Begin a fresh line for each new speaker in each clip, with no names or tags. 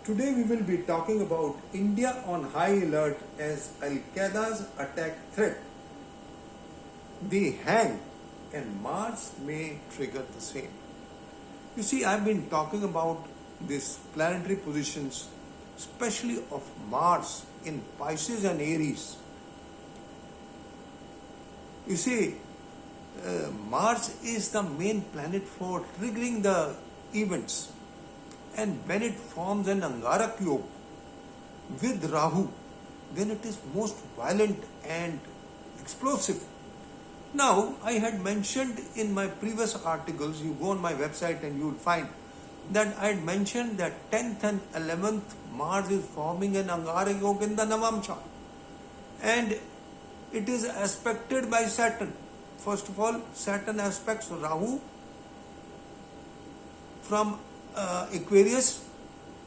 Today we will be talking about India on high alert as Al-Qaeda's attack threat. They hang and Mars may trigger the same. You see, I've been talking about these planetary positions, especially of Mars in Pisces and Aries. You see, Mars is the main planet for triggering the events. And when it forms an Angarak Yoga with Rahu, then it is most violent and explosive. Now, I had mentioned in my previous articles, you go on my website and you will find that I had mentioned that 10th and 11th Mars is forming an Angarak Yoga in the Navamsha. And it is aspected by Saturn. First of all, Saturn aspects Rahu from Aquarius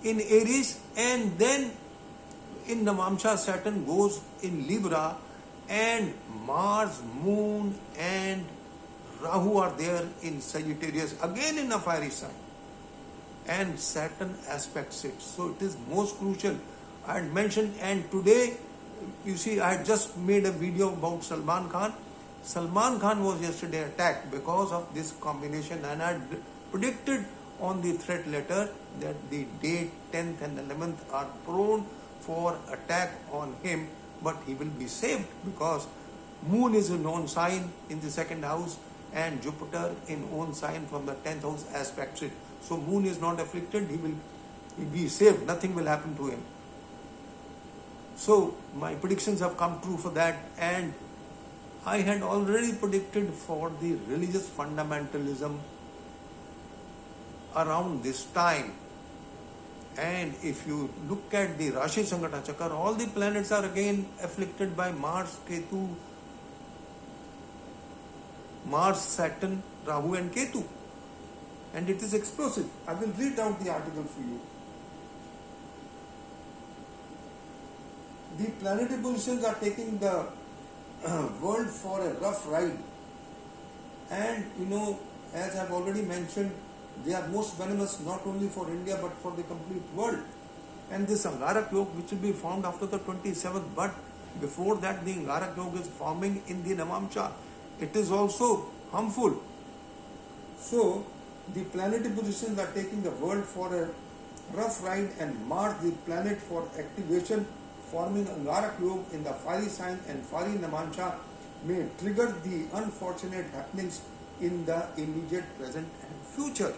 in Aries, and then in Navamsha Saturn goes in Libra, and Mars, Moon and Rahu are there in Sagittarius, again in a fiery sign, and Saturn aspects it. So it is most crucial. I had mentioned, and today you see I had just made a video about Salman Khan. Salman Khan was yesterday attacked because of this combination, and I had predicted on the threat letter that the date 10th and 11th are prone for attack on him, but he will be saved because Moon is in own sign in the second house and Jupiter in own sign from the 10th house aspects it. So Moon is not afflicted, he will be saved, nothing will happen to him. So my predictions have come true for that, and I had already predicted for the religious fundamentalism around this time. And if you look at the Rashi Sangata Chakra, all the planets are again afflicted by Mars, Ketu, Mars, Saturn, Rahu and Ketu. And it is explosive. I will read out the article for you. The planetary positions are taking the world for a rough ride. And as I've already mentioned, they are most venomous not only for India but for the complete world. And this Angarak Yoga, which will be formed after the 27th, but before that the Angarak Yoga is forming in the Navamsha. It is also harmful. So the planetary positions are taking the world for a rough ride, and Mars, the planet for activation, forming Angarak Yoga in the fiery sign and fiery Navamsha, may trigger the unfortunate happenings in the immediate present and future.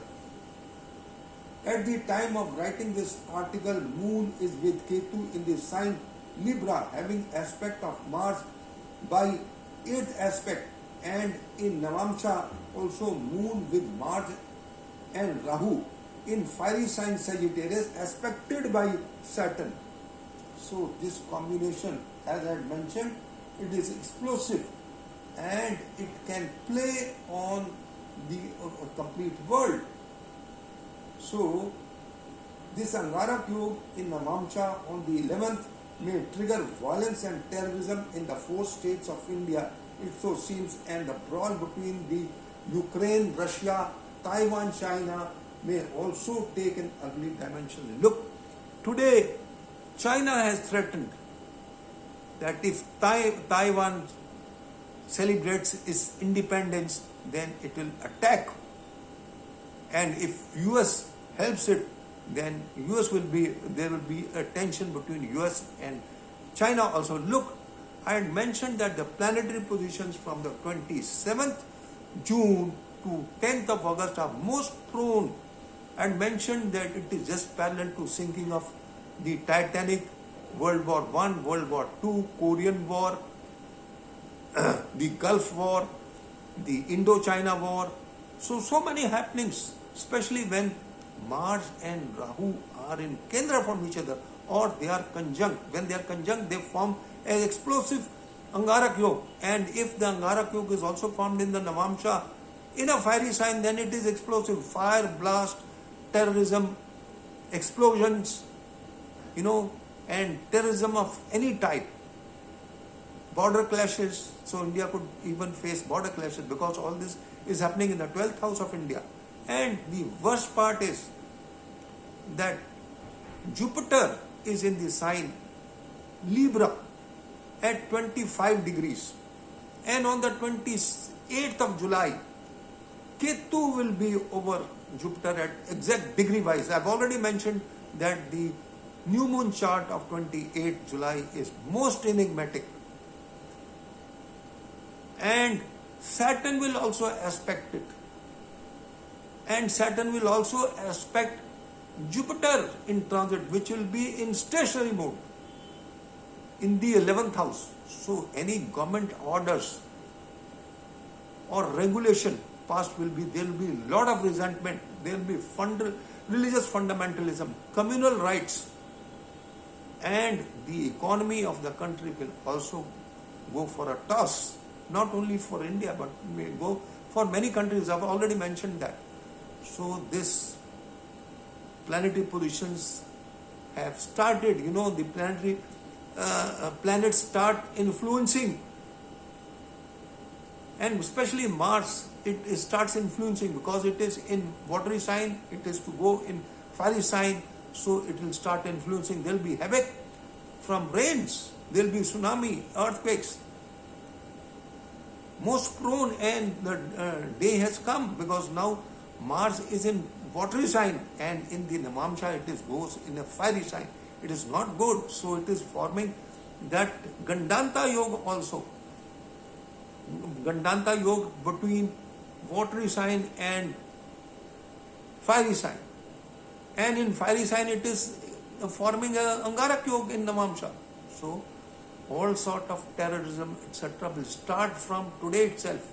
At the time of writing this article, Moon is with Ketu in the sign Libra, having aspect of Mars by 8th aspect, and in Navamsha also Moon with Mars and Rahu in fiery sign Sagittarius, aspected by Saturn. So this combination, as I had mentioned, it is explosive and it can play on the complete world. So this Angarak Yoga in Navamsha on the 11th may trigger violence and terrorism in the 4 states of India, it so seems, and the brawl between the Ukraine, Russia, Taiwan, China may also take an ugly dimension. Look, today China has threatened that if Taiwan celebrates its independence, then it will attack. And if US helps it, then there will be a tension between US and China also. Look, I had mentioned that the planetary positions from the 27th June to 10th of August are most prone. I had mentioned that it is just parallel to sinking of the Titanic, World War I, World War II, Korean War, the Gulf War, the Indo-China War. So many happenings, especially when Mars and Rahu are in Kendra from each other, or they are conjunct. When they are conjunct, they form an explosive Angarak Yoga. And if the Angarak Yoga is also formed in the Navamsha in a fiery sign, then it is explosive. Fire, blast, terrorism, explosions, and terrorism of any type. Border clashes. So India could even face border clashes because all this is happening in the 12th house of India. And the worst part is that Jupiter is in the sign Libra at 25 degrees. And on the 28th of July, Ketu will be over Jupiter at exact degree wise. I've already mentioned that the new moon chart of 28th July is most enigmatic. And Saturn will also aspect it. And Saturn will also aspect Jupiter in transit, which will be in stationary mode in the 11th house. So any government orders or regulation passed there will be a lot of resentment, there will be religious fundamentalism, communal rights, and the economy of the country will also go for a toss, not only for India but may go for many countries. I've already mentioned that. So this planetary positions have started, the planetary planets start influencing, and especially Mars, it starts influencing because it is in watery sign, it is to go in fiery sign, so it will start influencing. There will be havoc from rains, there will be tsunami, earthquakes. Most prone, and the day has come because now Mars is in watery sign, and in the Namamsha it goes in a fiery sign. It is not good, so it is forming that Gandanta Yoga also. Gandanta Yoga between watery sign and fiery sign. And in fiery sign it is forming a Angarak Yoga in Namamsha. So all sort of terrorism, etc. will start from today itself.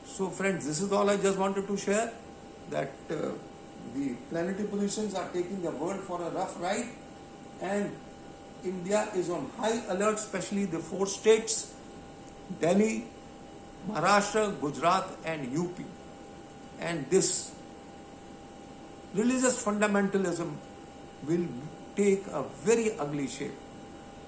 So friends, this is all I just wanted to share, that the planetary positions are taking the world for a rough ride, and India is on high alert, especially the 4 states, Delhi, Maharashtra, Gujarat and UP. And this religious fundamentalism will take a very ugly shape.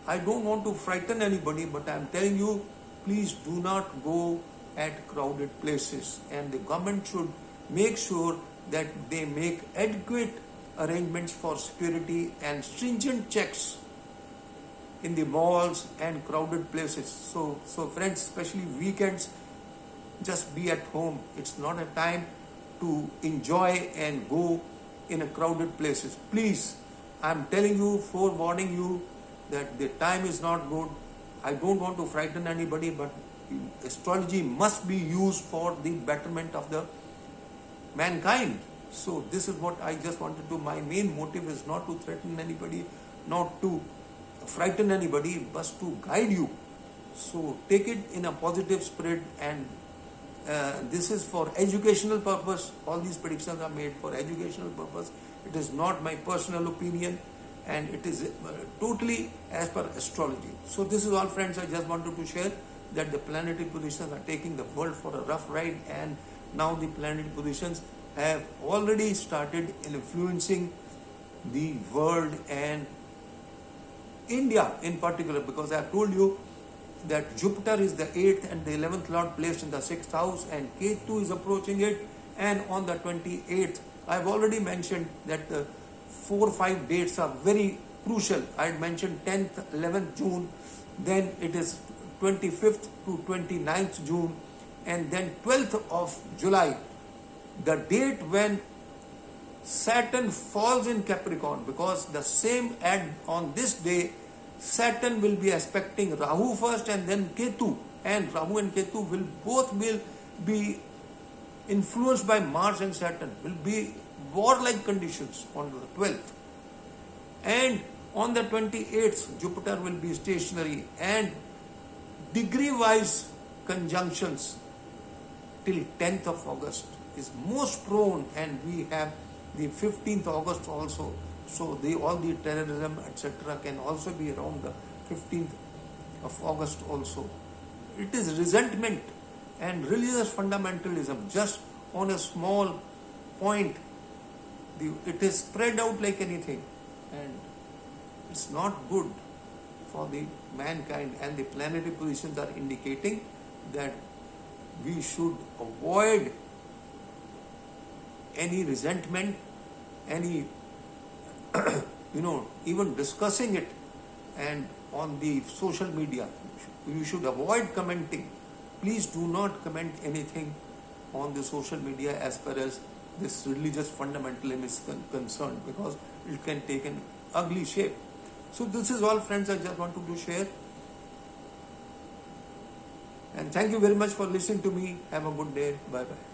I don't want to frighten anybody, but I am telling you, please do not go at crowded places, and the government should make sure that they make adequate arrangements for security and stringent checks in the malls and crowded places. So friends, especially weekends, just be at home. It's not a time to enjoy and go in a crowded places. Please, I'm telling you, forewarning you that the time is not good. I don't want to frighten anybody, but astrology must be used for the betterment of the mankind. So this is what I just wanted to, my main motive is not to threaten anybody, not to frighten anybody, but to guide you. So take it in a positive spirit, and this is for educational purpose. All these predictions are made for educational purpose. It is not my personal opinion, and it is totally as per astrology. So this is all, friends. I just wanted to share that the planetary positions are taking the world for a rough ride, and now the planetary positions have already started influencing the world and India in particular, because I have told you that Jupiter is the 8th and the 11th Lord placed in the 6th house, and Ketu is approaching it. And on the 28th, I have already mentioned that the 4 or 5 dates are very crucial. I had mentioned 10th, 11th June, then it is 25th to 29th June, and then 12th of July, the date when Saturn falls in Capricorn, because the same on this day Saturn will be aspecting Rahu first and then Ketu, and Rahu and Ketu will be influenced by Mars and Saturn, will be warlike conditions on the 12th. And on the 28th, Jupiter will be stationary, and degree-wise conjunctions till 10th of August is most prone, and we have the 15th August also. So all the terrorism, etc. can also be around the 15th of August also. It is resentment and religious fundamentalism just on a small point. It is spread out like anything, and it's not good for the mankind, and the planetary positions are indicating that we should avoid any resentment, any even discussing it and on the social media. You should avoid commenting. Please do not comment anything on the social media as far as this religious fundamentalism is concerned, because it can take an ugly shape. So this is all, friends, I just wanted to share. And thank you very much for listening to me. Have a good day. Bye bye.